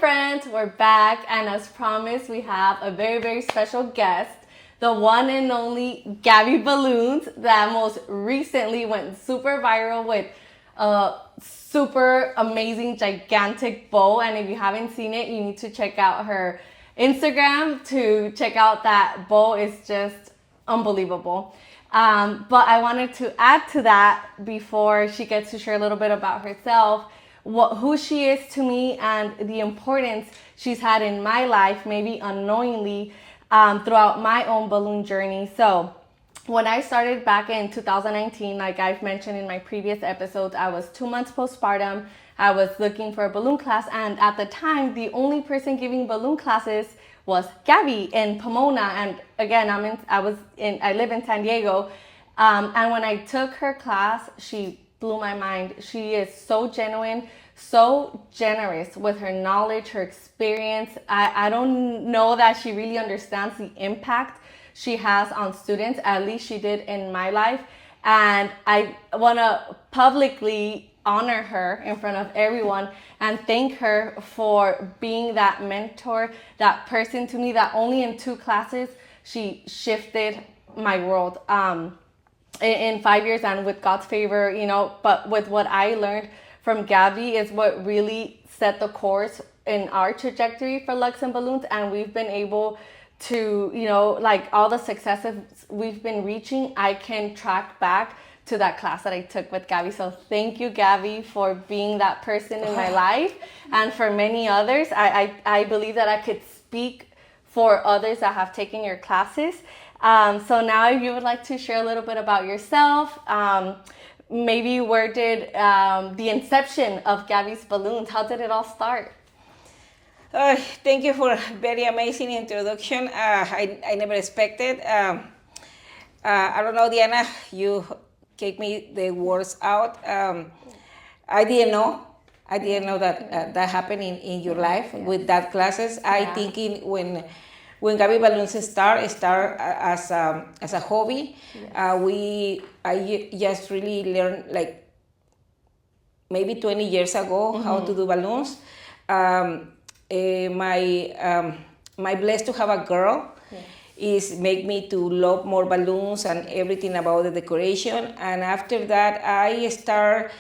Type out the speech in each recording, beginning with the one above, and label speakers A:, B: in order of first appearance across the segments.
A: friends, we're back, and as promised, we have a very, very special guest, the one and only Gabby Balloons, that most recently went super viral with a super amazing, gigantic bow. And if you haven't seen it, you need to check out her Instagram to check out that bow. It's just unbelievable. But I wanted to add to that before she gets to share a little bit about herself, who she is to me and the importance she's had in my life, maybe unknowingly, throughout my own balloon journey. So when I started back in 2019, like I've mentioned in my previous episodes, I was 2 months postpartum. I was looking for a balloon class, and at the time, the only person giving balloon classes was Gabby in Pomona. And again, I live in San Diego. And when I took her class, she blew my mind. She is so genuine, so generous with her knowledge, her experience. I don't know that she really understands the impact she has on students. At least she did in my life. And I want to publicly honor her in front of everyone and thank her for being that mentor, that person to me that only in 2 classes, she shifted my world. In 5 years, and with God's favor, but with what I learned from Gabby is what really set the course in our trajectory for Lux and Balloons. And we've been able to, like all the successes we've been reaching, I can track back to that class that I took with Gabby. So thank you, Gabby, for being that person in my life. And for many others, I believe that I could speak for others that have taken your classes. So now if you would like to share a little bit about yourself, maybe where did the inception of Gabby's Balloons, how did it all start?
B: Thank you for a very amazing introduction. I never expected. I don't know, Diana, you gave me the words out. I didn't know that that happened in your life with that classes. Yeah. I think when Gaby Balloons start as a hobby, I just really learned like maybe 20 years ago how to do balloons. My blessed to have a girl is make me to love more balloons and everything about the decoration. And after that, I start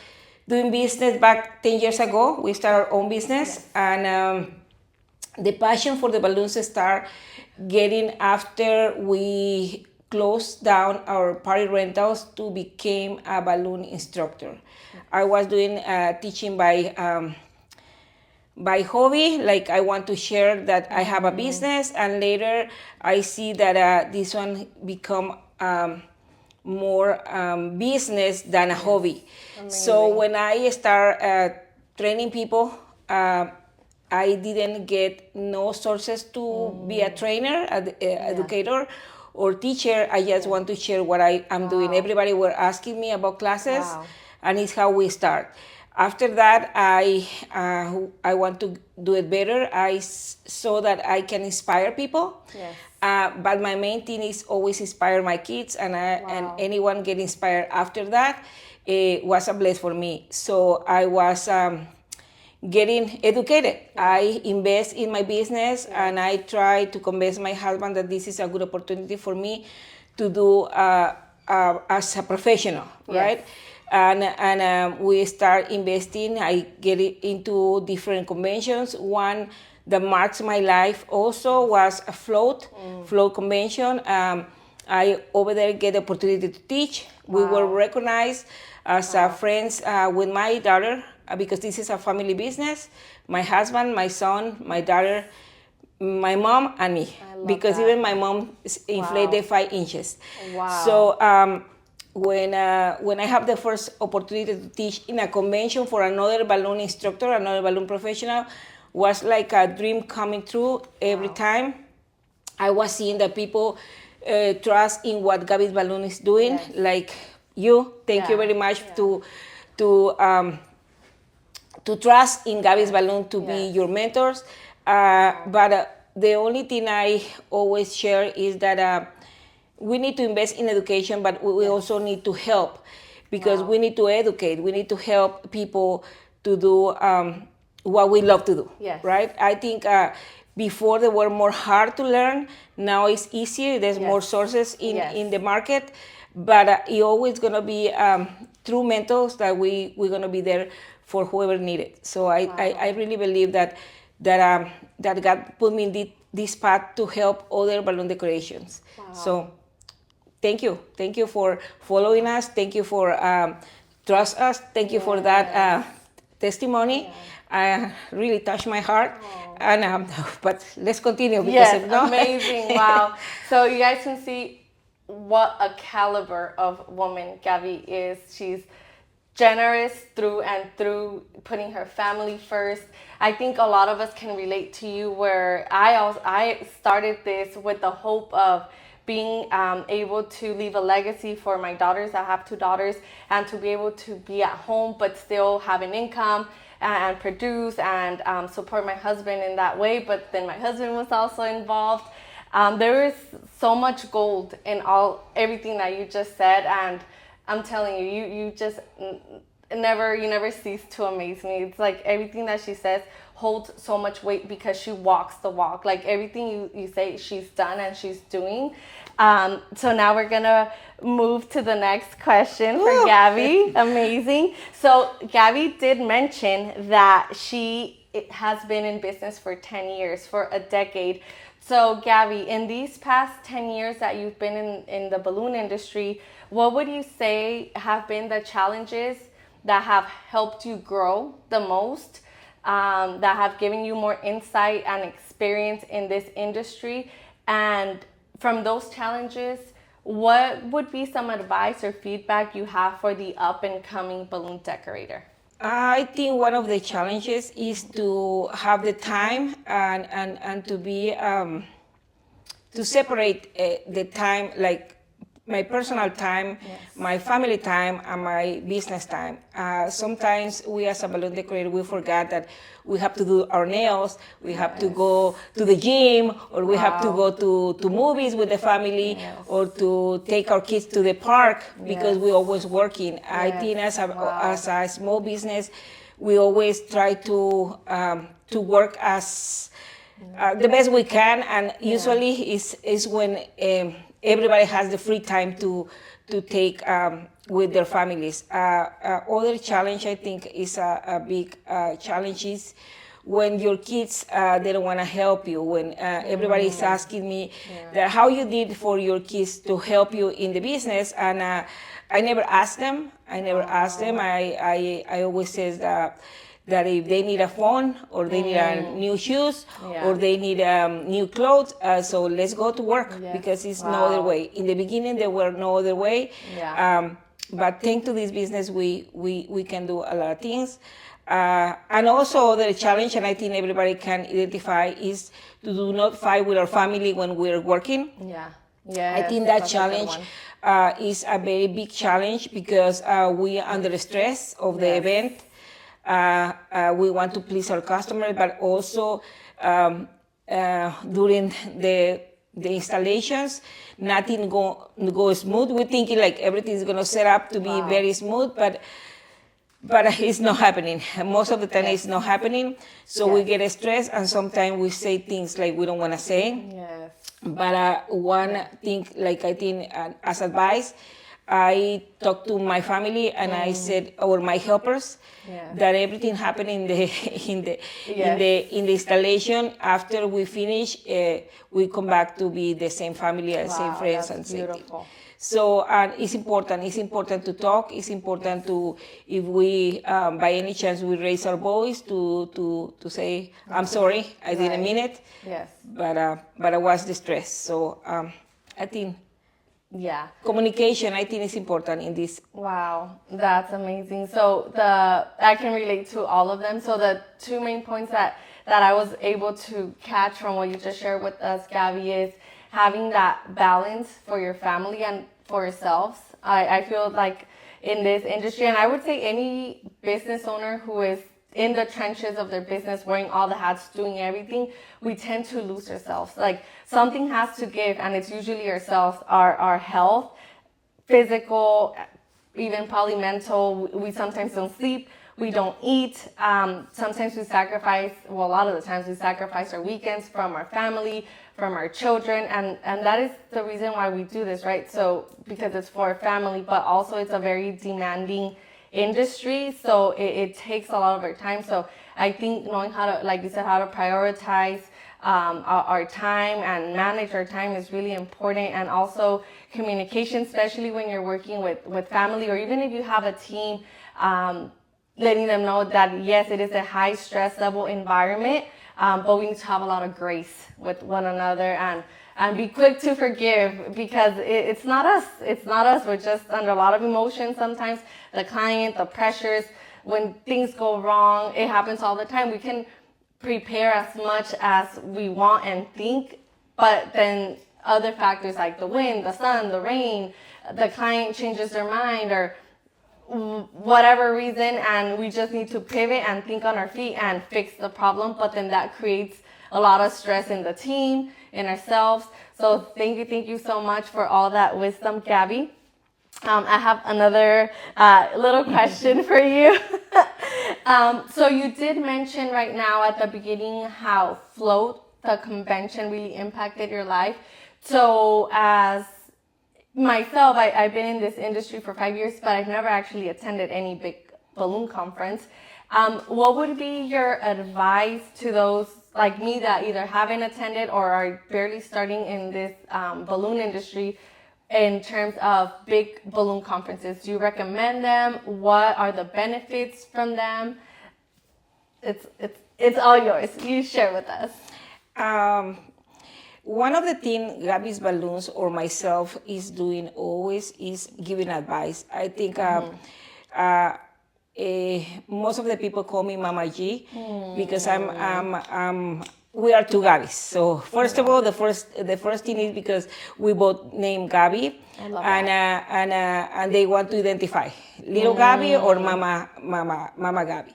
B: doing business back 10 years ago. We start our own business, and the passion for the balloons start getting after we closed down our party rentals to become a balloon instructor. I was doing teaching by hobby, like I want to share that I have a business, and later I see that this one become more business than a hobby. Amazing. So when I start training people, I didn't get no sources to be a trainer, educator, or teacher. I just want to share what I am doing. Everybody were asking me about classes, and it's how we start. After that, I want to do it better. I saw that I can inspire people. Yes. But my main thing is always inspire my kids, and anyone get inspired after that. It was a bless for me. So I was getting educated. I invest in my business, and I try to convince my husband that this is a good opportunity for me to do as a professional, right? And we start investing. I get into different conventions. One that marks my life also was a float convention. I over there get the opportunity to teach. We were recognized as friends with my daughter, because this is a family business. My husband, my son, my daughter, my mom, and me. Because that. Even my mom inflated 5 inches. Wow. So when I have the first opportunity to teach in a convention for another balloon instructor, another balloon professional, was like a dream coming true every time. I was seeing that people trust in what Gaby's Balloon is doing. Yes. Like you, thank you very much to trust in Gaby's Balloon to be your mentors. But the only thing I always share is that we need to invest in education, but we also need to help, because we need to educate. We need to help people to do what we love to do.
A: Yes.
B: Right? I think before they were more hard to learn. Now it's easier. There's more sources in the market, but it's always gonna be through mentors that we're gonna be there for whoever need it. So I really believe that God put me in this path to help other balloon decorations. So thank you for following us. Thank you for trust us. Thank you for that testimony. Really touched my heart. And but let's continue because if not,
A: amazing. Wow. So you guys can see what a caliber of woman Gabby is. She's generous through and through, putting her family first. I think a lot of us can relate to you, where I started this with the hope of being able to leave a legacy for my daughters. I have 2 daughters, and to be able to be at home but still have an income and produce and support my husband in that way. But then my husband was also involved. There is so much gold in everything that you just said, and I'm telling you, you just never cease to amaze me. It's like everything that she says holds so much weight because she walks the walk. Like everything you say, she's done and she's doing. So now we're gonna move to the next question for Gabby. Amazing. So Gabby did mention that she has been in business for 10 years, for a decade. So Gabby, in these past 10 years that you've been in the balloon industry, what would you say have been the challenges that have helped you grow the most, that have given you more insight and experience in this industry? And from those challenges, what would be some advice or feedback you have for the up and coming balloon decorator?
B: I think one of the challenges is to have the time and to be to separate the time, like my personal time, my family time, and my business time. Sometimes we as a balloon decorator, we forget that we have to do our nails, we have to go to the gym, or we have to go to movies with the family, or to take our kids to the park because we're always working. I think as a small business, we always try to work as the best we can, and usually is when everybody has the free time to take with their families. Other challenge I think is a big challenge is when your kids they don't want to help you. When everybody is asking me that how you did for your kids to help you in the business, and I never ask them. I always says that if they need a phone, or they need new shoes, or they need new clothes, so let's go to work, because it's no other way. In the beginning, there were no other way. But thanks to this business, we can do a lot of things. And also the challenge, and I think everybody can identify, is to do not fight with our family when we're working. I think that challenge is a very big challenge, because we are under stress of the event. We want to please our customers, but also during the installations, nothing go smooth. We're thinking like everything is gonna set up to be very smooth, but it's not happening. Most of the time, it's not happening. So we get stressed, and sometimes we say things like we don't want to say. But one thing, like I think as advice, I talked to my family, and I said, or my helpers, that everything happened in the installation. After we finish, we come back to be the same family, and same friends, and same thing. So it's important. It's important to talk. It's important to, if we by any chance we raise our voice, to say, I'm sorry, I didn't mean it. But I was distressed. So I think. Communication, I think, is important in this.
A: Wow, that's amazing. So I can relate to all of them. So the 2 main points that I was able to catch from what you just shared with us, Gabby, is having that balance for your family and for yourselves. I feel like in this industry, and I would say any business owner who is in the trenches of their business, wearing all the hats, doing everything, we tend to lose ourselves. Like something has to give, and it's usually ourselves, our health, physical, even probably mental. We sometimes don't sleep. we don't eat. Sometimes we sacrifice, well, a lot of the times we sacrifice our weekends from our family, from our children, and that is the reason why we do this, right? So because it's for our family, but also it's a very demanding industry, so it takes a lot of our time. So I think knowing how to, like you said, how to prioritize our time and manage our time is really important. And also communication, especially when you're working with family, or even if you have a team, letting them know that yes, it is a high stress level environment, but we need to have a lot of grace with one another, and be quick to forgive, because it's not us. It's not us. We're just under a lot of emotion sometimes. The client, the pressures, when things go wrong, it happens all the time. We can prepare as much as we want and think, but then other factors like the wind, the sun, the rain, the client changes their mind, or whatever reason, and we just need to pivot and think on our feet and fix the problem. But then that creates a lot of stress in the team, in ourselves. So thank you so much for all that wisdom, Gabby. I have another little question for you. So you did mention right now at the beginning how Float, the convention, really impacted your life. So as myself, I've been in this industry for 5 years, but I've never actually attended any big balloon conference. What would be your advice to those like me that either haven't attended or are barely starting in this balloon industry in terms of big balloon conferences? Do you recommend them? What are the benefits from them? It's all yours. You share with us.
B: One of the things Gabby's Balloons or myself is doing always is giving advice. I think most of the people call me Mama G because we are two Gabbies. So first of all, the first thing is because we both name Gabby, and they want to identify little Gabby or Mama Gabby.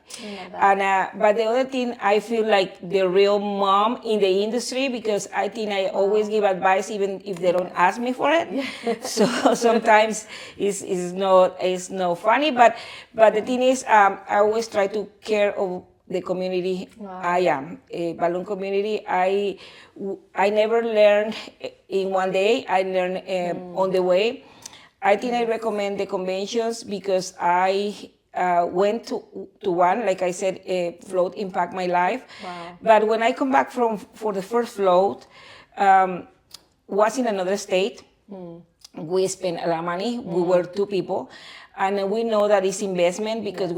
B: And but the other thing, I feel like the real mom in the industry, because I think I always give advice even if they don't ask me for it. So sometimes it's not funny, but the thing is, I always try to care of the community. I am a balloon community. I never learned in one day. I learned on the way. I think I recommend the conventions because I went to one, like I said, Float impact my life.
A: Wow.
B: But when I come back for the first Float, was in another state. We spent a lot of money. We were two people. And we know that it's investment because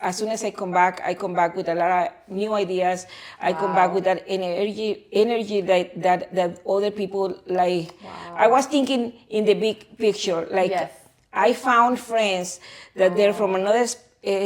B: as soon as I come back with a lot of new ideas. I come back with that energy that other people like. Wow. I was thinking in the big picture, like I found friends that they're from another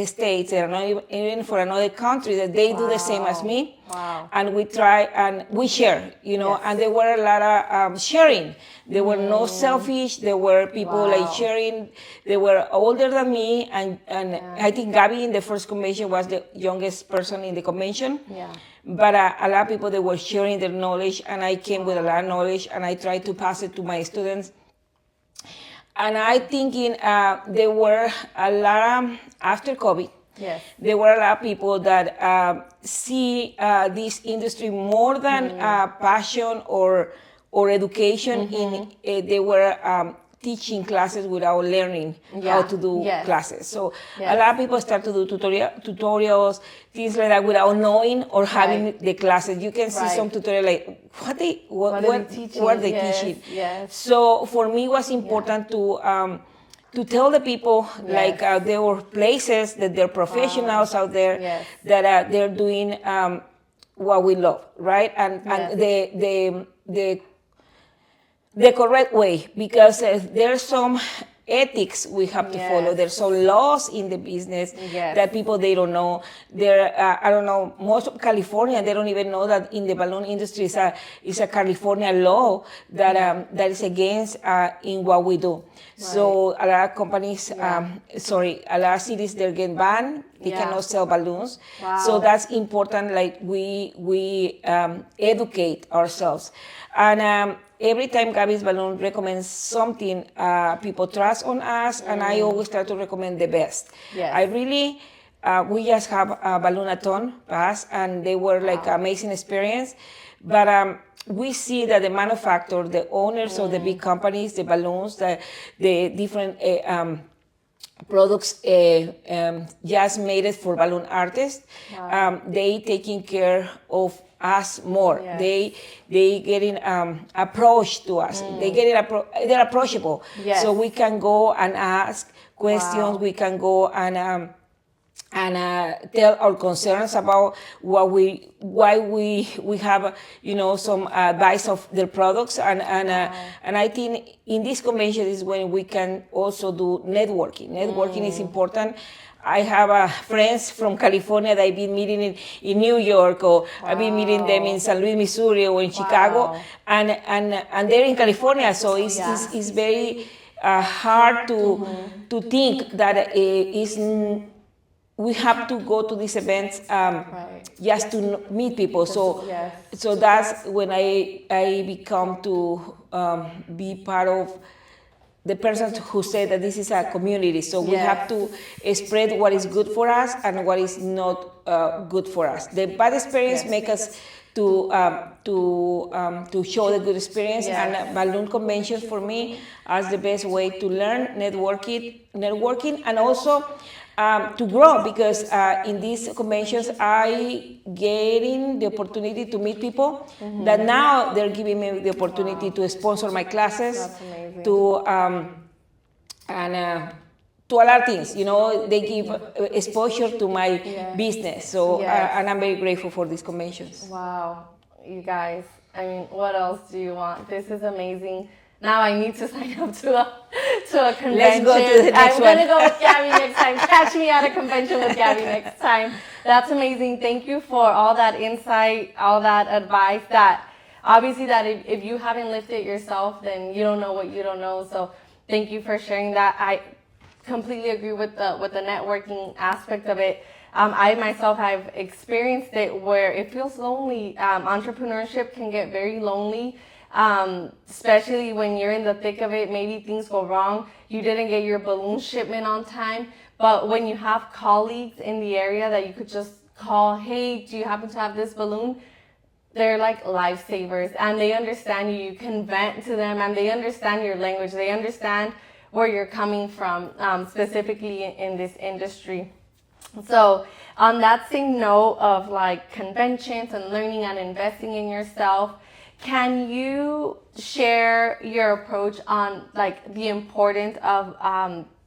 B: states and not even for another country, that they do the same as me.
A: Wow.
B: And we try and we share, and there were a lot of sharing. There were no selfish. There were people like sharing. They were older than me, and I think Gabby in the first convention was the youngest person in the convention. Yeah. But a lot of people, they were sharing their knowledge, and I came with a lot of knowledge, and I tried to pass it to my students. And I thinking there were a lot of, after COVID, there were a lot of people that see this industry more than passion or education. They were teaching classes without learning how to do classes. So a lot of people start to do tutorials, things like that, without knowing or having the classes. You can see some tutorial like, what are they teaching?
A: Yes.
B: So for me, it was important to tell the people, like there were places that there are professionals out there that they're doing what we love, right? And the correct way, because there's some ethics we have to follow. There's some laws in the business that people, they don't know. There, I don't know, most of California, they don't even know that in the balloon industry is a California law that that is against in what we do. Right. So a lot of companies, a lot of cities, they're getting banned. They cannot sell balloons. Wow. So that's important. Like we educate ourselves. And every time Gabby's Balloon recommends something, people trust on us, and I always try to recommend the best. Yes. I really we just have a balloon-a-thon pass, and they were like amazing experience. But we see that the manufacturer, the owners of the big companies, the balloons, the different products just made it for balloon artists. They taking care of us more.
A: Yes.
B: They getting approach to us. They getting they're approachable.
A: Yes.
B: So we can go and ask questions.
A: Wow.
B: We can go and tell our concerns about why we have some advice of their products, and I think in this convention is when we can also do networking. Networking is important. I have friends from California that I've been meeting in New York, or I've been meeting them in St. Louis, Missouri, or in Chicago, and they're in California, so it's very hard to think that we have to go to these events just to meet people. So that's when I become to be part of the person who said that this is a community. So we have to spread what is good for us and what is not good for us. The bad experience make us to show the good experience, and balloon conventions for me are the best way to learn networking, and also to grow, because in these conventions I getting the opportunity to meet people that now they're giving me the opportunity to sponsor my classes, to to a lot of things. They give exposure to my business. So and I'm very grateful for these conventions.
A: Wow, you guys. I mean, what else do you want? This is amazing. Now I need to sign up to a convention.
B: Let's go to the next one.
A: I'm going to go with Gabby next time. Catch me at a convention with Gabby next time. That's amazing. Thank you for all that insight, all that advice. That obviously that if you haven't lived it yourself, then you don't know what you don't know. So thank you for sharing that. I completely agree with the networking aspect of it. I myself have experienced it where it feels lonely. Entrepreneurship can get very lonely. Especially when you're in the thick of it, maybe things go wrong. You didn't get your balloon shipment on time, but when you have colleagues in the area that you could just call, hey, do you happen to have this balloon? They're like lifesavers, and they understand you. You can vent to them, and they understand your language. They understand where you're coming from, specifically in this industry. So on that same note of like conventions and learning and investing in yourself, can you share your approach on like the importance of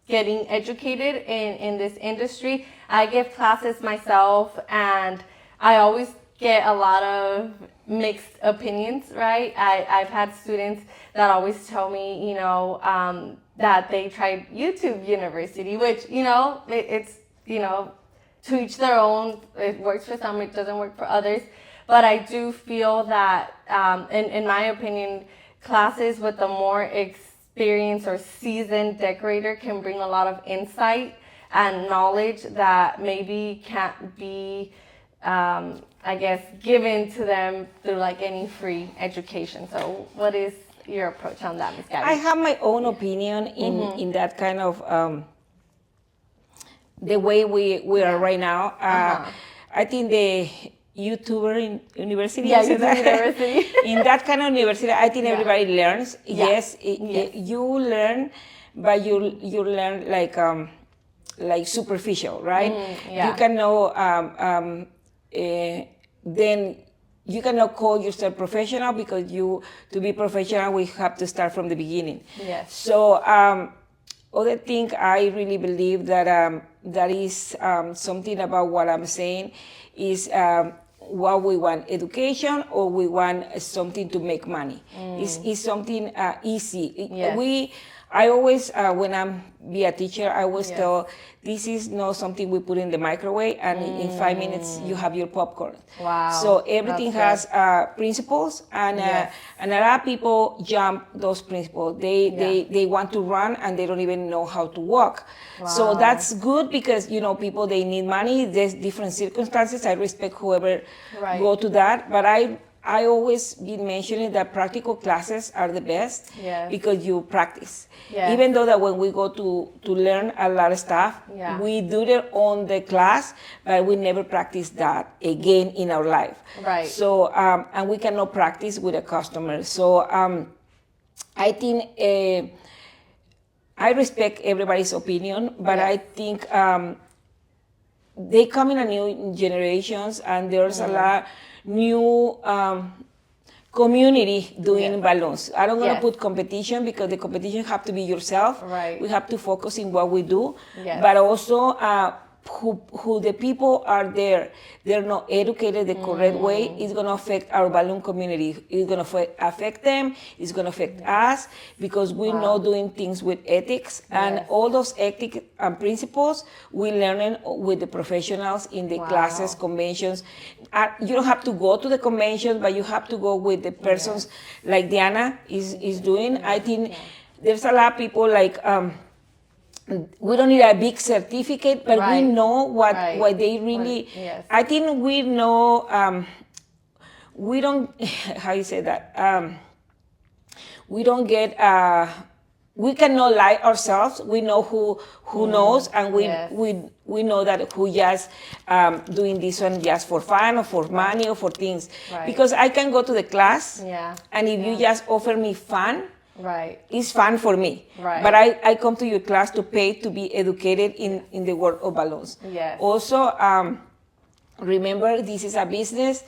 A: getting educated in this industry? I give classes myself, and I always get a lot of mixed opinions, right? I've had students that always tell me, that they tried YouTube University, which, it's, to each their own. It works for some, it doesn't work for others. But I do feel that, in my opinion, classes with a more experienced or seasoned decorator can bring a lot of insight and knowledge that maybe can't be, given to them through like any free education. So what is your approach on that, Ms. Gabby?
B: I have my own opinion in that kind of the way we are right now. I think the YouTuber university.
A: Yeah, YouTuber university.
B: In that kind of university, I think everybody learns. Yes, you learn, but you learn like superficial, right? You can know. Then you cannot call yourself professional, because to be professional we have to start from the beginning.
A: Yes.
B: So other thing I really believe that that is something about what I'm saying is what we want, education, or we want something to make money. It's something easy.
A: Yes.
B: I always, when I'm be a teacher, I always tell, this is not something we put in the microwave and in 5 minutes you have your popcorn.
A: Wow.
B: So everything has principles, and a lot of people jump those principles. They want to run and they don't even know how to walk.
A: Wow.
B: So that's good, because people, they need money. There's different circumstances. I respect whoever go to that, but I always been mentioning that practical classes are the best because you practice. Even though that when we go to learn a lot of stuff, we do it on the class, but we never practice that again in our life.
A: Right.
B: So, and we cannot practice with a customer. So I think I respect everybody's opinion, but I think they come in a new generations, and there's a lot new community doing balloons. I don't want to put competition because the competition have to be yourself.
A: Right.
B: We have to focus in what we do, but also who the people are there. They're not educated the correct way. It's going to affect our balloon community. It's going to affect them. It's going to affect us because we're not doing things with ethics. And all those ethics and principles we learn with the professionals in the classes, conventions. You don't have to go to the conventions, but you have to go with the persons like Diana is doing. I think there's a lot of people like... we don't need a big certificate, but we know what they really. I think we know. We don't. How you say that? We don't get. We cannot lie ourselves. We know who knows, and we know that who just doing this one just for fun or for money or for things. Because I can go to the class, and if you just offer me fun. It's fun for me. But I come to your class to pay to be educated in the world of balloons. Also, remember, this is a business.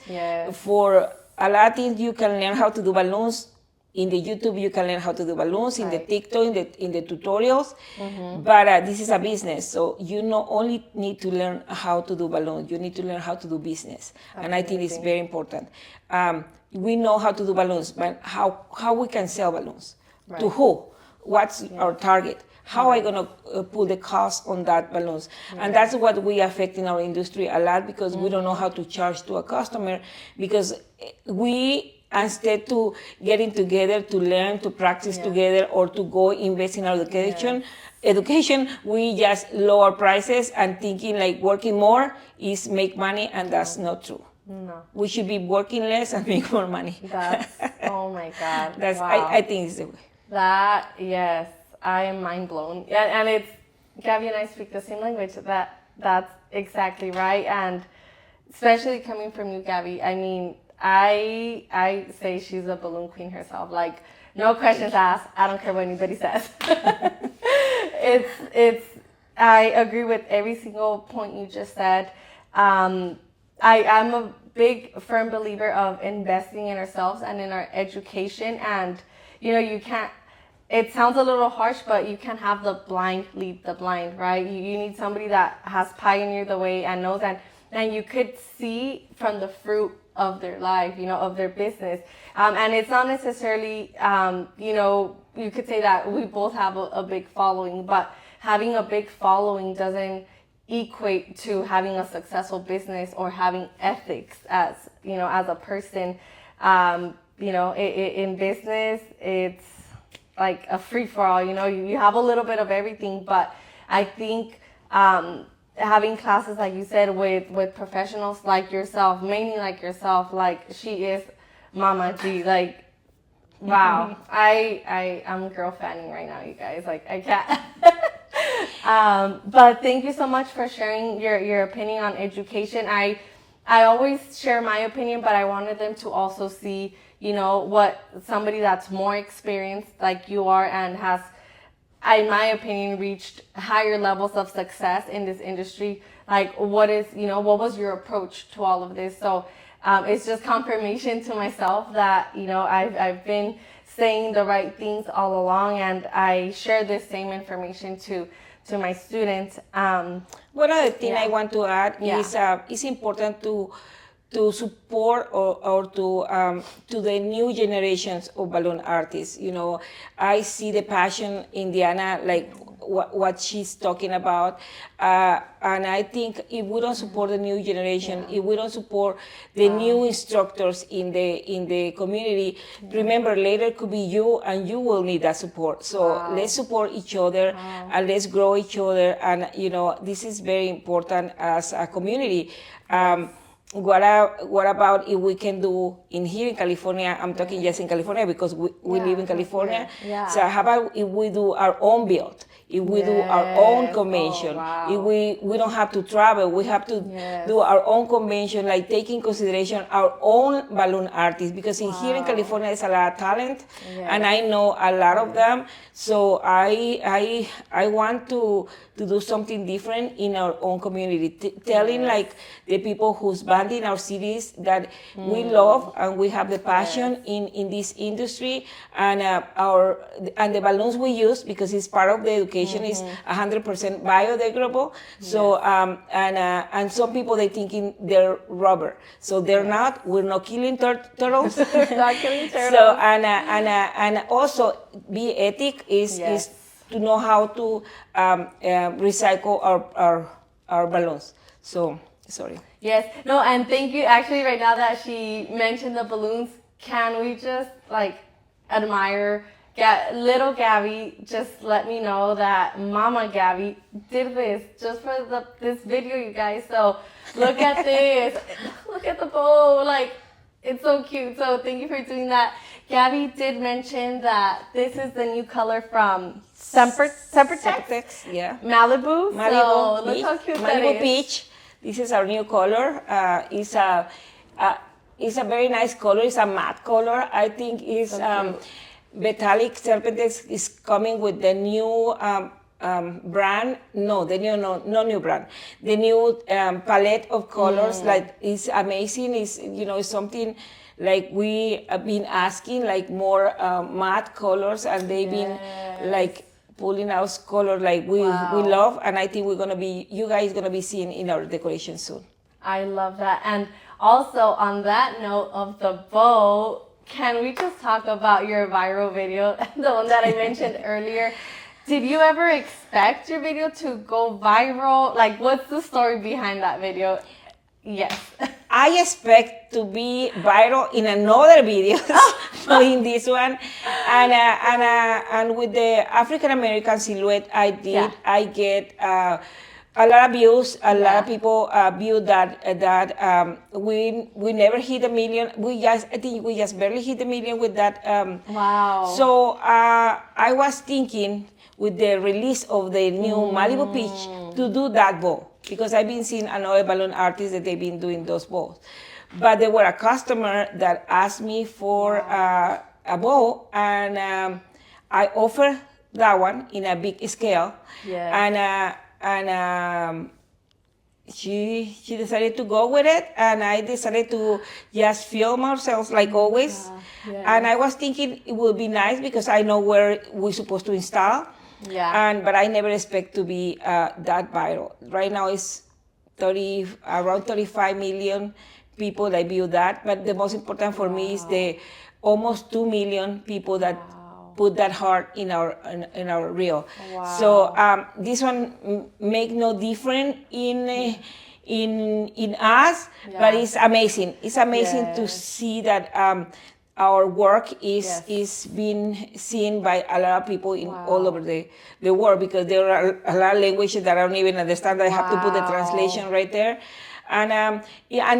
B: For a lot of things, you can learn how to do balloons. In the YouTube, you can learn how to do balloons. In the TikTok, in the tutorials. But this is a business. So you not only need to learn how to do balloons, you need to learn how to do business. And I think it's very important. We know how to do balloons, but how we can sell balloons? To who? What's our target? How are I going to put the cost on that balloons? And that's what we affect in our industry a lot because we don't know how to charge to a customer because we, instead to getting together to learn, to practice together or to go invest in our education, we just lower prices and thinking like working more is make money, and that's not true. No. We should be working less and make more money.
A: That's, oh my God.
B: That's,
A: wow.
B: I think it's the way.
A: That, yes, I am mind blown. And it's, Gabby and I speak the same language. That's exactly right. And especially coming from you, Gabby, I mean, I say she's a balloon queen herself. Like, no questions asked. I don't care what anybody says. I agree with every single point you just said. I'm a big, firm believer of investing in ourselves and in our education. And, you know, you can't, it sounds a little harsh, but you can't have the blind lead the blind, right? You need somebody that has pioneered the way and knows that, and you could see from the fruit of their life, you know, of their business. And it's not necessarily, you know, you could say that we both have a big following, but having a big following doesn't equate to having a successful business or having ethics as, you know, as a person. You know, in business, it's like a free-for-all, you know, you have a little bit of everything, but I think having classes, like you said, with professionals like yourself, mainly like yourself, like she is Mama G, like, wow. I'm girl fanning right now, you guys, like, I can't. But thank you so much for sharing your opinion on education. I always share my opinion, but I wanted them to also see, you know, what somebody that's more experienced like you are and has, in my opinion, reached higher levels of success in this industry. Like, what is, you know, what was your approach to all of this? So it's just confirmation to myself that, you know, I've been saying the right things all along, and I share this same information to my students.
B: One other thing I want to add is it's important to support or to the new generations of balloon artists. You know, I see the passion in Diana, like what she's talking about, and I think if we don't support the new generation, if we don't support the new instructors in the community, remember later it could be you, and you will need that support. So let's support each other and let's grow each other, and you know, this is very important as a community. what about if we can do in here in California? I'm talking just in California because we live in California.
A: Yeah.
B: So how about if we do our own build? If we do our own convention, if we don't have to travel, we have to do our own convention, like taking consideration our own balloon artists, because here in California there's a lot of talent, and I know a lot of them. So I want to do something different in our own community, telling like the people who's band in our cities that we love and we have the passion in this industry, and the balloons we use, because it's part of the education, is 100% biodegradable. So and some people they thinking they're rubber, so they're not. We're not killing turtles.
A: Not killing turtles.
B: So and also be ethic is to know how to recycle our balloons. So sorry.
A: Yes. No, and thank you. Actually, right now that she mentioned the balloons, can we just like admire little Gabby? Just let me know that Mama Gabby did this just for this video, you guys. So look at this. Look at the bow. Like, it's so cute. So thank you for doing that. Gabby did mention that this is the new color from Sempertex.
B: Yeah.
A: Malibu. So
B: Peach.
A: Look how cute
B: Malibu
A: that is.
B: Peach. This is our new color. It's a very nice color. It's a matte color. I think it's Metallic Serpentex is coming with the new brand. No new brand. The new palette of colors. Like, it's amazing. It's something like we have been asking, like more matte colors, and they've been like pulling out color like we love, and I think you guys gonna be seeing in our decoration soon.
A: I love that. And also on that note of the bow, can we just talk about your viral video, the one that I mentioned earlier? Did you ever expect your video to go viral? Like, what's the story behind that video? Yes.
B: I expect to be viral in another video, so in this one, and with the African American silhouette I did, I get a lot of views. A lot of people view that we never hit a million. I think we just barely hit a million with that.
A: Wow.
B: So I was thinking with the release of the new Malibu Peach to do that bow, because I've been seeing another balloon artist that they've been doing those bows. But there were a customer that asked me for a bow, and I offered that one in a big scale.
A: Yes.
B: And she decided to go with it, and I decided to just film ourselves like always. And I was thinking it would be nice because I know where we're supposed to install. But I never expect to be that viral. Right now it's around 35 million people that view that. But the most important for me is the almost 2 million people that put that heart in our reel. So this one make no difference in us, but it's amazing. It's amazing to see that our work is being seen by a lot of people in all over the world, because there are a lot of languages that I don't even understand. I have to put the translation right there. And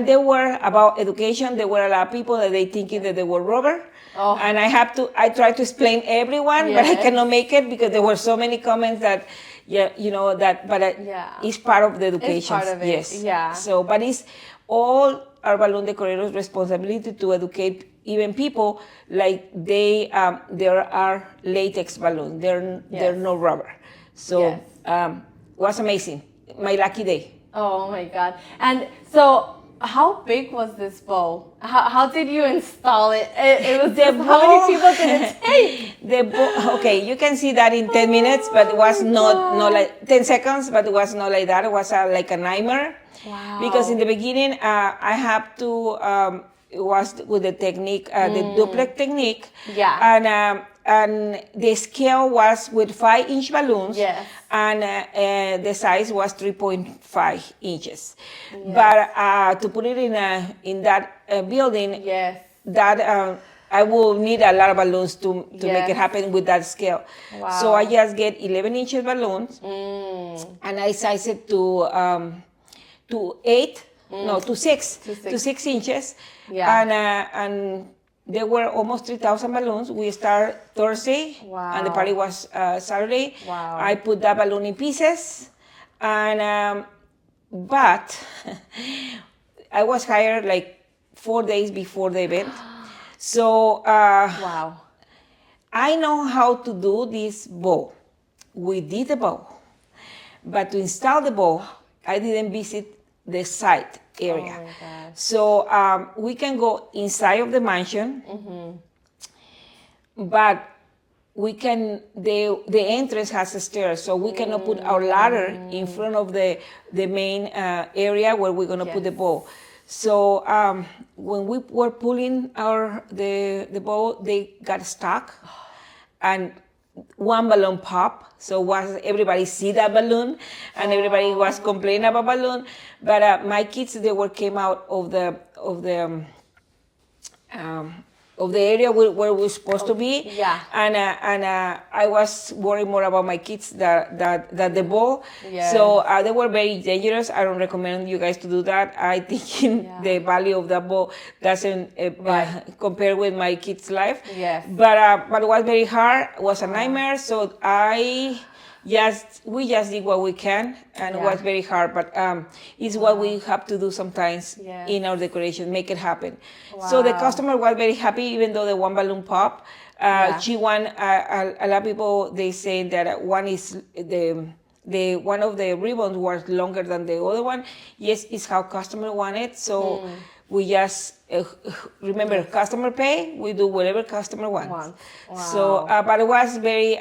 B: there were about education. There were a lot of people that they thinking that they were rubber. And I try to explain everyone, but I cannot make it because there were so many comments that, it's part of the education.
A: It's part of it.
B: Yes.
A: Yeah.
B: So, but it's all our balloon decorators' responsibility to educate even people, like there are latex balloons. They're no rubber. So was amazing. My lucky day.
A: Oh my God. And so how big was this bow? How did you install it? It was how many people did it take?
B: Okay, you can see that in 10 minutes, but it was not like 10 seconds, but it was not like that. It was like a nightmare.
A: Wow.
B: Because in the beginning, I have to, it was with the technique, the duplex technique. And the scale was with 5-inch balloons.
A: Yes.
B: And the size was 3.5 inches. But to put it in that building, that I will need a lot of balloons to make it happen with that scale.
A: Wow.
B: So I just get 11 inches balloons, and I size it to 8 no, to 6 inches.
A: Yeah.
B: And there were almost 3,000 balloons. We start Thursday, and the party was Saturday.
A: Wow.
B: I put that balloon in pieces, and but I was hired like 4 days before the event. So
A: Wow.
B: I know how to do this bow. We did the bow, but to install the bow, I didn't visit the site area.
A: Oh my gosh.
B: So we can go inside of the mansion, but we can the entrance has a stair, so we cannot put our ladder in front of the main area where we're gonna put the bow. So when we were pulling the bow, they got stuck, and one balloon popped. So everybody see that balloon, and everybody was complaining about balloon. But my kids, came out of the area where we're supposed to be.
A: Yeah.
B: And I was worried more about my kids than the ball.
A: Yeah.
B: So they were very dangerous. I don't recommend you guys to do that. I think the value of that ball doesn't compare with my kids' life.
A: Yes.
B: But it was very hard. It was a nightmare. So we just did what we can, and it was very hard. But it's what we have to do sometimes in our decoration, make it happen. So the customer was very happy, even though the one balloon popped. She won. A lot of people, they say that one is the one of the ribbons was longer than the other one. Yes, it's how customer want it. So we just remember customer pay. We do whatever customer wants.
A: Wow.
B: So, but it was very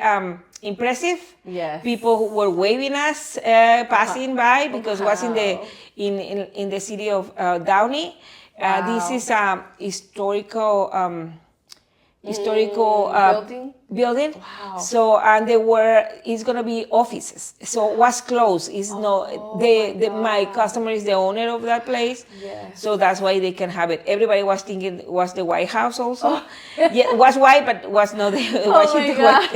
B: impressive.
A: Yes.
B: People who were waving us, passing by, because it was in the city of Downey. This is a historical building.
A: Wow.
B: So it's gonna be offices. So it was closed. It's my customer is the owner of that place.
A: Yes.
B: So that's why they can have it. Everybody was thinking it was the White House also. Yeah, it was white, but was not the Washington White.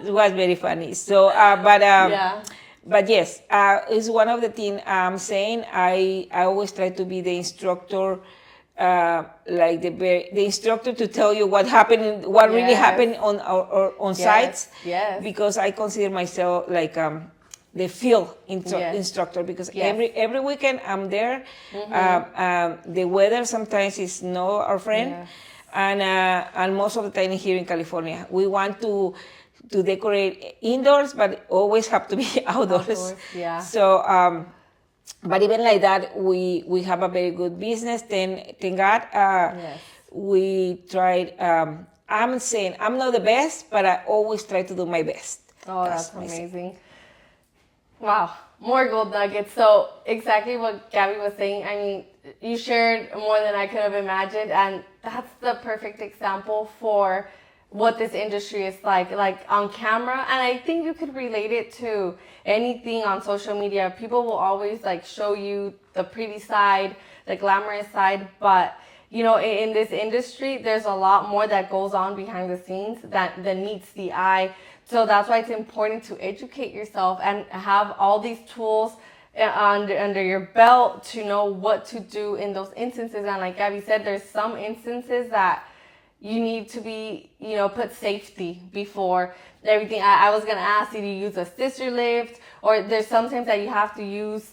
B: It was very funny. So but yes, it's one of the things I'm saying. I always try to be the instructor, like the instructor, to tell you what happened, what really happened on sites.
A: Yes.
B: Because I consider myself like the field instructor, because every weekend I'm there. The weather sometimes is not our friend, and most of the time here in California, we want to decorate indoors, but always have to be outdoors.
A: Yeah.
B: So, but even like that, we have a very good business. Thank God. We tried. I'm saying I'm not the best, but I always try to do my best.
A: Oh, that's amazing. Wow. More gold nuggets. So exactly what Gabby was saying. I mean, you shared more than I could have imagined, and that's the perfect example for what this industry is like on camera. And I think you could relate it to anything on social media. People will always show you the pretty side, the glamorous side, but in this industry, there's a lot more that goes on behind the scenes that meets the eye. So that's why it's important to educate yourself and have all these tools under your belt to know what to do in those instances. And like Gabby said, there's some instances that you need to be, put safety before everything. I was going to ask you to use a scissor lift, or there's sometimes that you have to use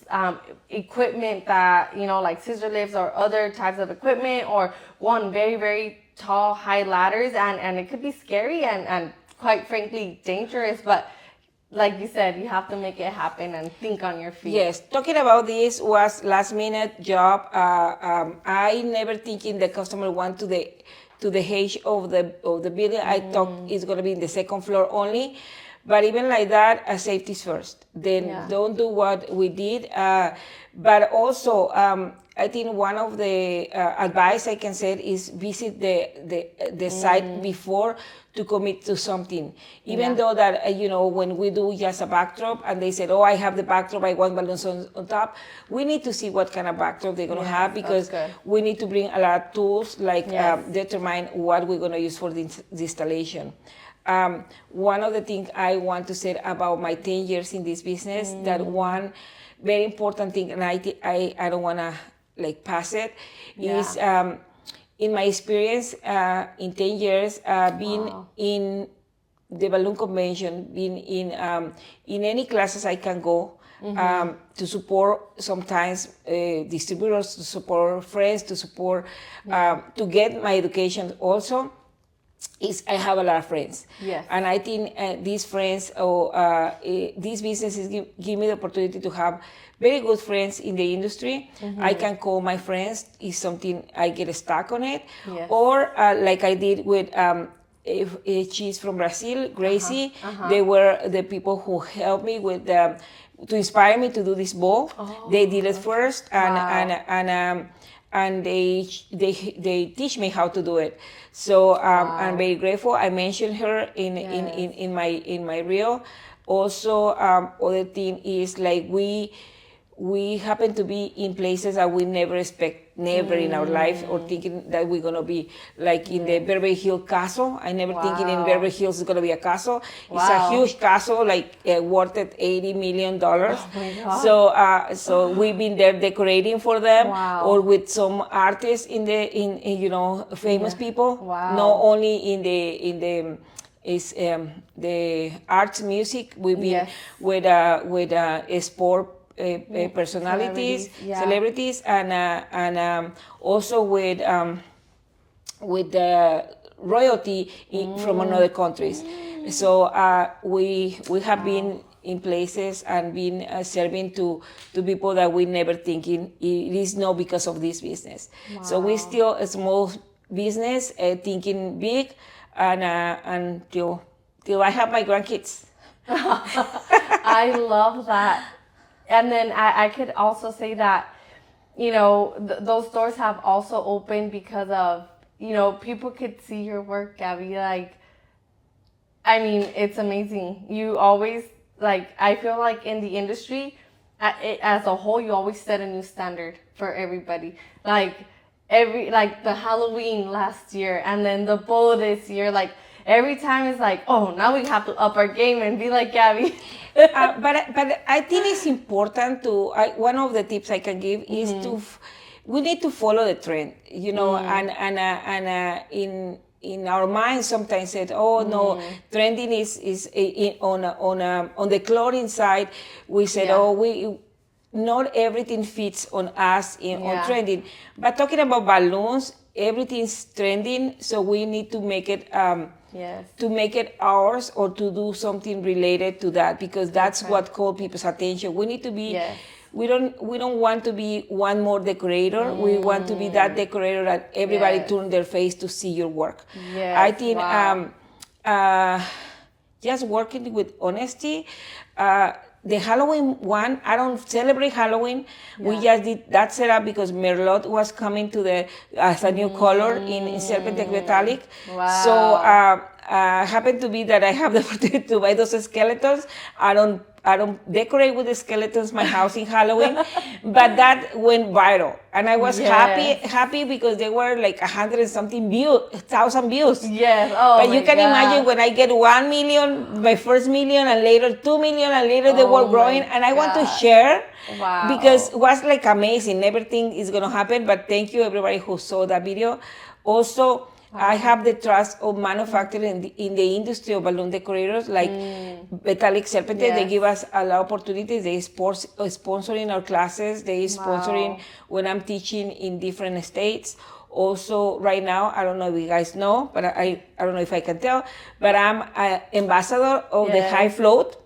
A: equipment that, like scissor lifts or other types of equipment, or one very, very tall, high ladders. And it could be scary and quite frankly dangerous, but like you said, you have to make it happen and think on your feet.
B: Yes, talking about this was last minute job. I never thinking the customer want to the edge of the building. I thought it's gonna be in the second floor only, but even like that, safety is first. Then don't do what we did. But also, I think one of the advice I can say is visit the site before to commit to something. Even though that, when we do just a backdrop and they said, oh, I have the backdrop, I want balloons on top, we need to see what kind of backdrop they're going to have, because we need to bring a lot of tools, determine what we're going to use for the installation. One of the things I want to say about my 10 years in this business, that one very important thing, and I don't want to like pass it.
A: Yeah.
B: Is in my experience in 10 years being in the balloon convention, being in any classes I can go. To support sometimes distributors, to support friends, to support to get my education also. Is I have a lot of friends,
A: Yes.
B: and I think these friends or these businesses give me the opportunity to have very good friends in the industry. I can call my friends if something I get stuck on it,
A: Yes.
B: or like I did with if she's from Brazil, Gracie. They were the people who helped me with to inspire me to do this bowl. They did it first, and they teach me how to do it. So I'm very grateful. I mentioned her in my reel. Also, other thing is like we happen to be in places that we never expect, never in our life, or thinking that we're gonna be like in the Beverly Hills castle. I never thinking in Beverly Hills is gonna be a castle. It's a huge castle, like worth at $80 million.
A: Oh my God.
B: So we've been there decorating for them,
A: Wow.
B: or with some artists in famous people.
A: Wow.
B: Not only in the is the arts music. We've been with sport personalities, celebrities, and also with the royalty from another countries. So we have been in places and been serving to people that we never thinking it is not because of this business. So we still a small business thinking big, and till I have my grandkids.
A: I love that. And then I could also say that, those doors have also opened because of, people could see your work, Gabby. Like, I mean, it's amazing. You always, like, I feel like in the industry, as a whole, you always set a new standard for everybody. Like, the Halloween last year and then the bowl this year, like, every time it's like, oh, now we have to up our game and be like Gabby.
B: But I think it's important to. One of the tips I can give is we need to follow the trend, and in our minds sometimes said, oh no, trending is on the clothing side. We said, we not everything fits on us on trending, but talking about balloons, everything's trending, so we need to make it. To make it ours, or to do something related to that, because that's what called people's attention. We need to be. We don't want to be one more decorator. We want to be that decorator that everybody turn their face to see your work. I think just working with honesty. The Halloween one, I don't celebrate Halloween. We just did that setup because Merlot was coming to as a new color in Serpentine Metallic.
A: Wow.
B: So happened to be that I have the opportunity to buy those skeletons. I don't decorate with the skeletons my house in Halloween, but that went viral, and I was happy because they were like 100,000 views.
A: Yes. Oh,
B: but you can imagine when I get 1 million, my first million, and later 2 million, and later they were growing, and I want to share.
A: Wow.
B: Because it was like amazing. Never think it's gonna happen, but thank you everybody who saw that video. Also, I have the trust of manufacturing in the industry of balloon decorators, like Metallic Serpentine. They give us a lot of opportunities. They sponsoring our classes. They sponsoring when I'm teaching in different states. Also, right now, I don't know if you guys know, but I don't know if I can tell, but I'm an ambassador of the High Float.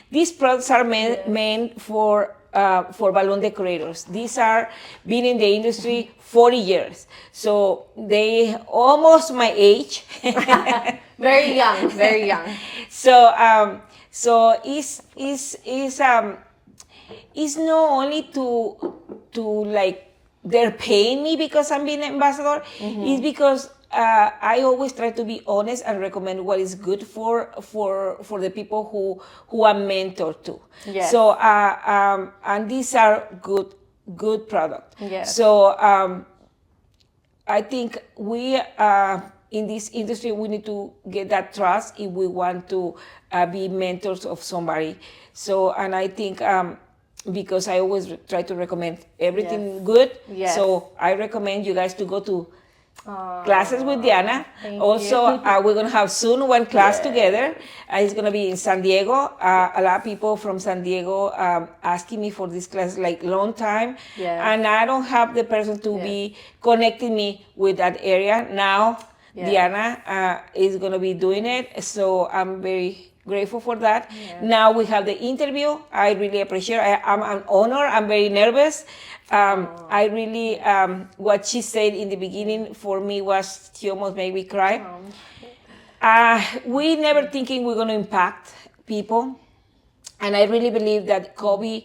B: These products are meant for balloon decorators. These are been in the industry 40 years. So they almost my age.
A: Very young, very young.
B: So it's not only to like they're paying me because I'm being ambassador. It's because I always try to be honest and recommend what is good for the people who I'm mentored to.
A: Yes.
B: So and these are good product.
A: Yes.
B: So I think we in this industry we need to get that trust if we want to be mentors of somebody. So and I think because I always try to recommend everything
A: Yes.
B: good.
A: Yes.
B: So I recommend you guys to go to classes with Diana.
A: Thank
B: Also,
A: you.
B: we're going to have soon one class
A: Yes.
B: together. It's going to be in San Diego. A lot of people from San Diego asking me for this class like long time.
A: Yes.
B: And I don't have the person to be connecting me with that area. Now, Diana is going to be doing it. So I'm very grateful for that.
A: Yes.
B: Now we have the interview. I really appreciate it. I'm an honor. I'm very nervous. I really, what she said in the beginning for me was, she almost made me cry. We never thinking we're going to impact people. And I really believe that COVID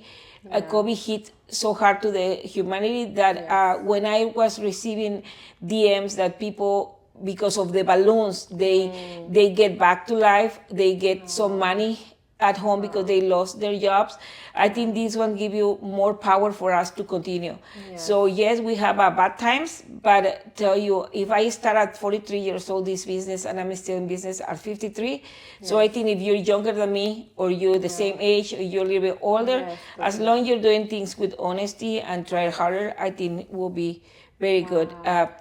B: hit so hard to the humanity that when I was receiving DMs that people, because of the balloons, they get back to life, they get some money at home because they lost their jobs. I think this one give you more power for us to continue. So yes, we have bad times, but tell you, if I start at 43 years old this business and I'm still in business at 53, so I think if you're younger than me or you're the same age or you're a little bit older, as long as you're doing things with honesty and try harder, I think it will be very good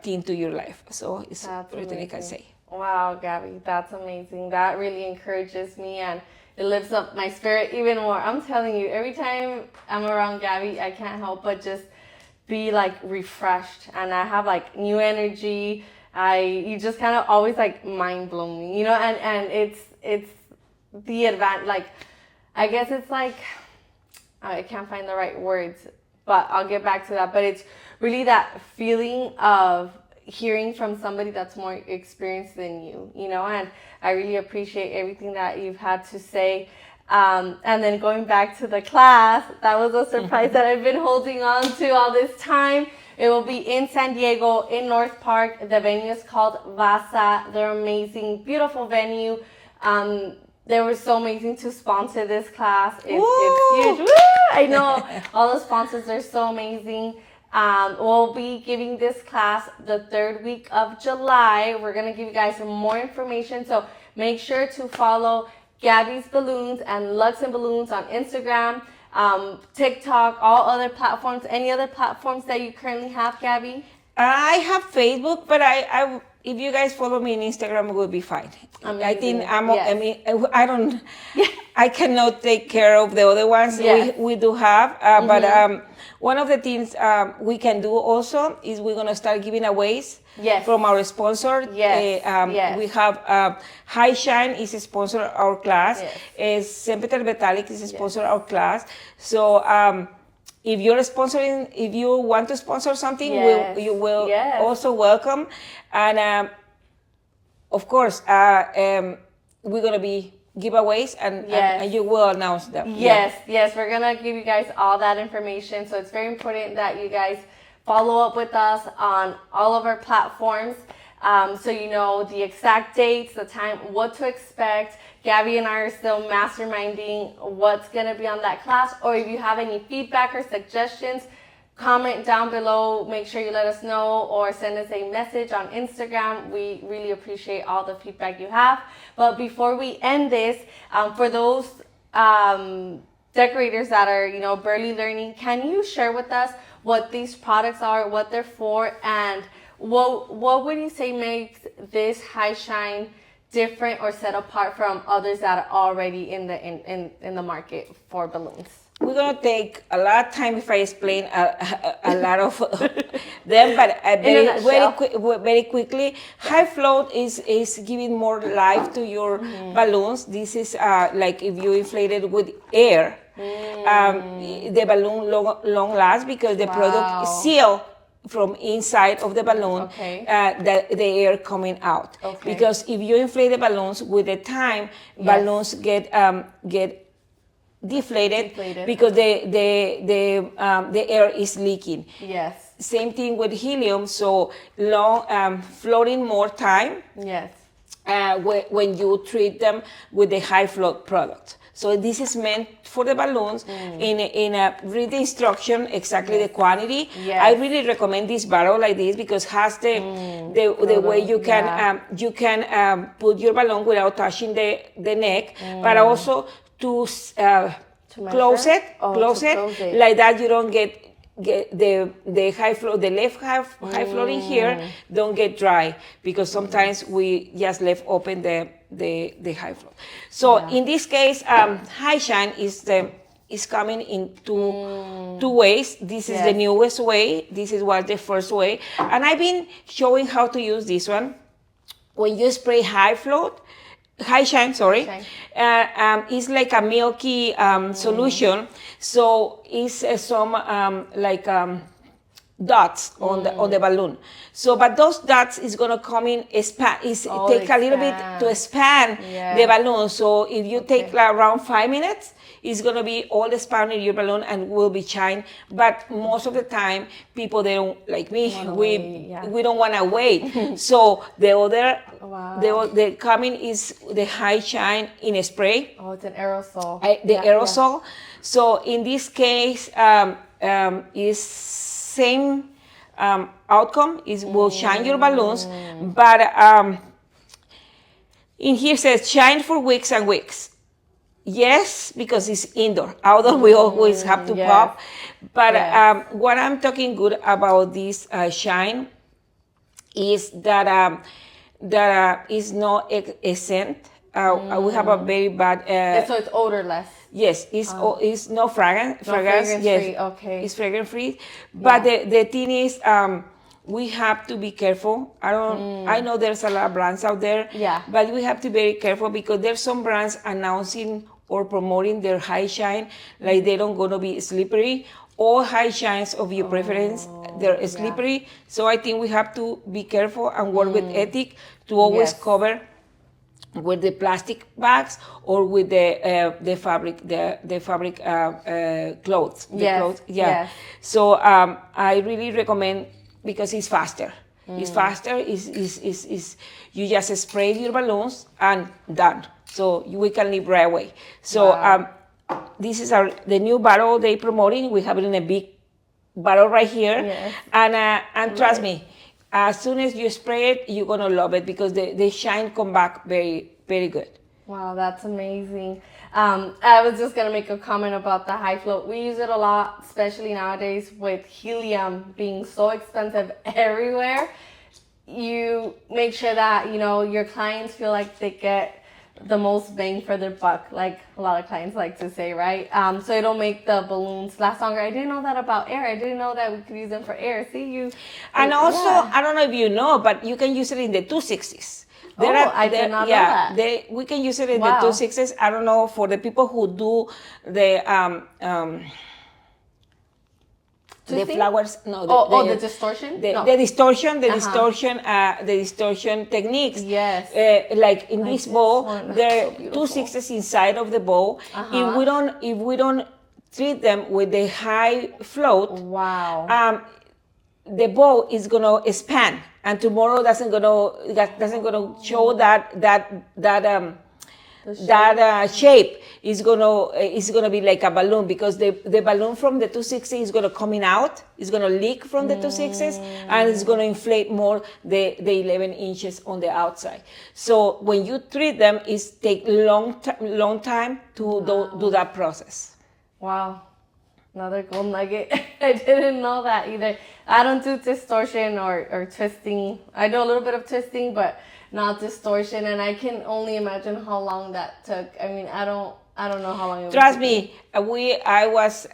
B: thing to your life. So it's everything I can say.
A: Wow, Gabby, that's amazing. That really encourages me and it lifts up my spirit even more. I'm telling you, every time I'm around Gabby, I can't help but just be like refreshed, and I have like new energy. You just kind of always like mind blow me, you know, and it's the advantage. Like, I guess it's like, I can't find the right words, but I'll get back to that. But it's really that feeling of hearing from somebody that's more experienced than you know, and I really appreciate everything that you've had to say. And then going back to the class, that was a surprise that I've been holding on to all this time. It will be in San Diego, in North Park. The venue is called Vasa. They're amazing, beautiful venue. They were so amazing to sponsor this class. It's huge. Woo! I know, all the sponsors are so amazing. We'll be giving this class the 3rd week of July. We're going to give you guys some more information. So make sure to follow Gabby's Balloons and Lux and Balloons on Instagram, TikTok, all other platforms. Any other platforms that you currently have, Gabby?
B: I have Facebook, but I if you guys follow me on Instagram, it will be fine.
A: Amazing.
B: I think I don't, I cannot take care of the other ones. We do have, but one of the things we can do also is we're gonna start giving aways from our sponsor. We have High Shine is a sponsor our class. St. Peter Metallic is a sponsor our class. So. If you're sponsoring, if you want to sponsor something, you will also welcome. And of course, we're going to be giveaways and you will announce them.
A: Yes, we're going to give you guys all that information. So it's very important that you guys follow up with us on all of our platforms. So you know the exact dates, the time, what to expect. Gabby and I are still masterminding what's going to be on that class. Or if you have any feedback or suggestions, comment down below. Make sure you let us know or send us a message on Instagram. We really appreciate all the feedback you have. But before we end this, for those decorators that are, you know, barely learning, can you share with us what these products are, what they're for, and what would you say makes this High Shine different or set apart from others that are already in the market for balloons?
B: We're gonna take a lot of time if I explain a lot of them, but very quickly. High float is giving more life to your balloons. This is like if you inflate it with air, the balloon long lasts because the product is sealed from inside of the balloon, the air coming out. Because if you inflate the balloons, with the time, balloons get deflated because the air is leaking. Same thing with helium. So long floating more time. When you treat them with the high float product. So this is meant for the balloons. Read the instruction exactly the quantity. I really recommend this barrel like this because it has the way you can put your balloon without touching the neck, but also to
A: To measure?
B: close it,
A: Oh,
B: close
A: to
B: it,
A: close it.
B: like that you don't get the high flow, the left high floor in here don't get dry, because sometimes we just left open the high floor. So in this case, high shine is coming in two ways. This is the newest way. This is what the first way, and I've been showing how to use this one. When you spray high shine, sorry, it's like a milky solution. So it's some dots on the balloon. So, but those dots is gonna come in take a little bit to expand the balloon. So if you take around 5 minutes, it's gonna be all expanded in your balloon and will be shine. But most of the time, people, they don't, like me, we don't wanna wait. So the other, the coming is the high shine in a spray.
A: Oh, it's an aerosol.
B: Aerosol. So in this case, is same outcome, is will shine your balloons, but in here says shine for weeks and weeks. Yes, because it's indoor. Outdoor we always have to pop. But what I'm talking good about this shine is that is not a scent. We have a very bad.
A: So it's odorless.
B: Yes, it's no fragrance. Yes,
A: free. Okay.
B: It's fragrance free. But the thing is, we have to be careful. I know there's a lot of brands out there.
A: Yeah.
B: But we have to be very careful, because there's some brands announcing or promoting their high shine, like they don't gonna be slippery. All high shines of your preference, they're slippery. So I think we have to be careful and work with ethic to always cover with the plastic bags or with the fabric, the fabric clothes. So I really recommend, because it's faster. It's faster. Is you just spray your balloons and done. So we can leave right away. So this is the new bottle they promoting. We have it in a big bottle right here, and trust me, as soon as you spray it, you're gonna love it, because the shine come back very, very good.
A: Wow, that's amazing. I was just gonna make a comment about the high float. We use it a lot, especially nowadays with helium being so expensive everywhere. You make sure that your clients feel like they get the most bang for their buck, like a lot of clients like to say, right? So it'll make the balloons last longer. I didn't know that about air. I didn't know that we could use them for air.
B: And also, I don't know if you know, but you can use it in the 260s.
A: I did not know that.
B: We can use it in the 260s. I don't know, for the people who do the flowers. No.
A: The distortion.
B: The distortion techniques.
A: Yes.
B: Like in this bowl, there are 260s inside of the bowl. If we don't treat them with the high float, the bowl is gonna expand, and tomorrow doesn't gonna show that shape is gonna be like a balloon, because the balloon from the 260 is gonna coming out, is gonna leak from the 260s, and it's gonna inflate more the 11 inches on the outside. So when you treat them, it take long time to do that process.
A: Wow. Another gold nugget. I didn't know that either. I don't do distortion or twisting. I do a little bit of twisting, but not distortion. And I can only imagine how long that took. I mean, I don't know how long it was.
B: Trust me, I was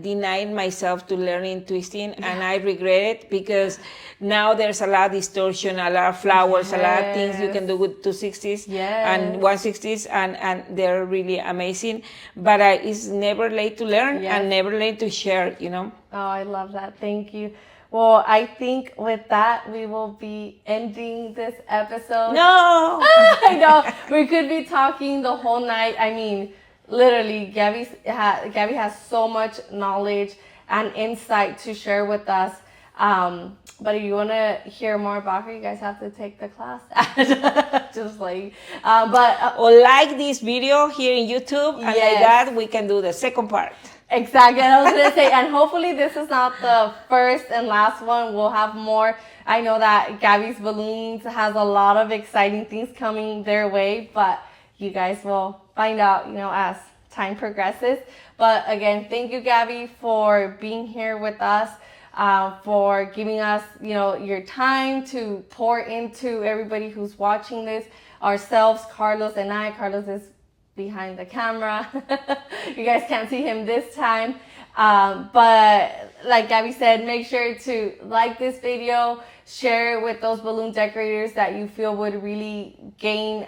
B: denying myself to learning twisting, and I regret it, because now there's a lot of distortion, a lot of flowers, a lot of things you can do with 260s and 160s, and they're really amazing. But it's never late to learn and never late to share, Oh,
A: I love that. Thank you. Well, I think with that, we will be ending this episode.
B: No!
A: I know. We could be talking the whole night. I mean, literally, Gabby has so much knowledge and insight to share with us. But if you want to hear more about her, you guys have to take the class. Just like,
B: or like this video here in YouTube, and like that we can do the second part.
A: Exactly. I was gonna say, and hopefully this is not the first and last one. We'll have more. I know that Gabby's Balloons has a lot of exciting things coming their way, but you guys will find out, as time progresses. But again, thank you, Gabby, for being here with us, for giving us, your time to pour into everybody who's watching this. Ourselves, Carlos and I. Carlos is behind the camera. You guys can't see him this time. But like Gabby said, make sure to like this video, share it with those balloon decorators that you feel would really gain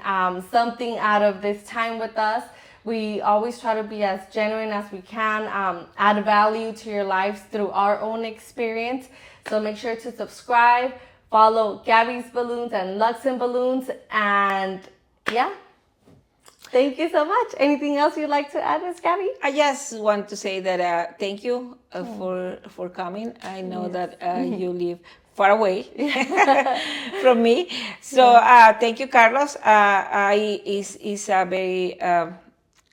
A: something out of this time with us. We always try to be as genuine as we can, add value to your lives through our own experience. So make sure to subscribe, follow Gabby's Balloons and Luxon Balloons, and yeah. Thank you so much. Anything else you'd like to add, Miss Gabby?
B: I just want to say that thank you for coming. I know that you live far away from me, so thank you, Carlos. It's a very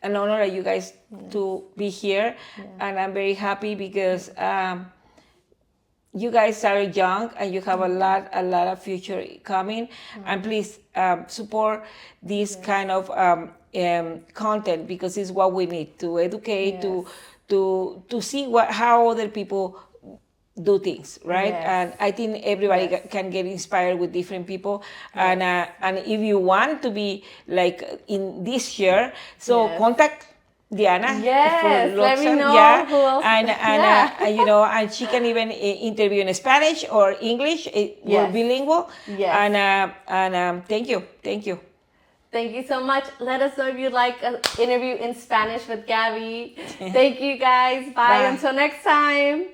B: an honor that you guys to be here, and I'm very happy because you guys are young and you have a lot of future coming, and please support this kind of content, because it's what we need to educate, to see how other people do things, right? And I think everybody can get inspired with different people, and if you want to be like in this year, so contact Diana.
A: Yes, let me know who else.
B: And and she can even interview in Spanish or English. We're bilingual.
A: Yes.
B: And thank you.
A: Thank you so much. Let us know if you'd like an interview in Spanish with Gabby. Thank you, guys. Bye. Until next time.